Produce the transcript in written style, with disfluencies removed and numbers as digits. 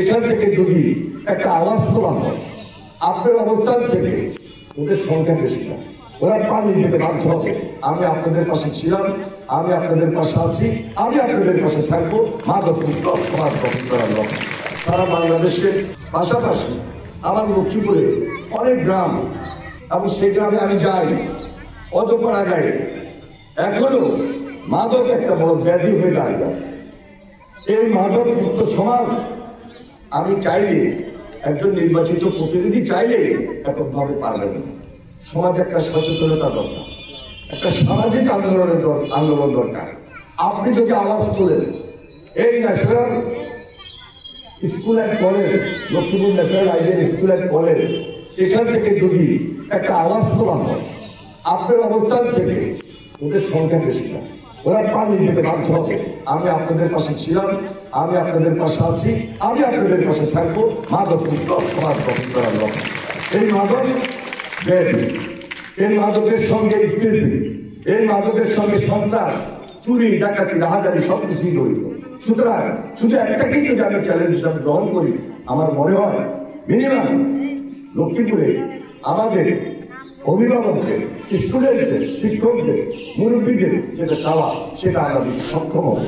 এখান থেকে যদি একটা আওয়াজ তোলা হয়, আপনার অবস্থান থেকে ওদের সংখ্যা বেশি না, ওরা পালিয়ে যেতে বাধ্য হবে। আমি আপনাদের পাশে ছিলাম, আমি আপনাদের পাশে আছি, আমি আপনাদের পাশে থাকবো। মাদক মুক্ত সমাজ গঠন করার লক্ষ্যে সারা বাংলাদেশের পাশাপাশি আমার লক্ষ্মীপুরে অনেক গ্রাম এবং সেই গ্রামে আমি যাই, অজপাড়া গায়ে এখনো মাদক একটা বড় ব্যাধি হয়ে দাঁড়িয়ে আছে। এই মাদক মুক্ত সমাজ আমি চাইলে, একজন নির্বাচিত প্রতিনিধি চাইলে এককভাবে পারবে না। সমাজে একটা সচেতনতা দরকার, একটা সামাজিক আন্দোলন দরকার। আপনি যদি আওয়াজ তোলেন, এই national school and college, Lakshmipur national ideal school and college, এখান থেকে যদি একটা আওয়াজ তোলা হয়, আপনার অবস্থান থেকে ওদের সংখ্যা বেশি না, ওরা পালিয়ে যেতে বাধ্য হবে। আমি আপনাদের পাশে ছিলাম, আমি আপনাদের পাশে আছি, আমি আপনাদের পাশে থাকবো। মাদক মুক্ত সমাজ গঠন করার লক্ষ্যে এই মাদক ব্যাধি, এই মাদকের সঙ্গে ইত্যাদি, এই মাদকের সঙ্গে সন্ত্রাস, চুরি, ডাকাতি, রাহাজারি সবকিছুই জড়িত। সুতরাং শুধু একটাকেই যদি আমি চ্যালেঞ্জ হিসাবে গ্রহণ করি, আমার মনে হয় মিনিমাম লক্ষ্মীপুরে আমাদের অভিভাবকদের, স্টুডেন্টদের, শিক্ষকদের, মুরব্বীদের যেটা চাওয়া সেটা আমরা সক্ষম হবে।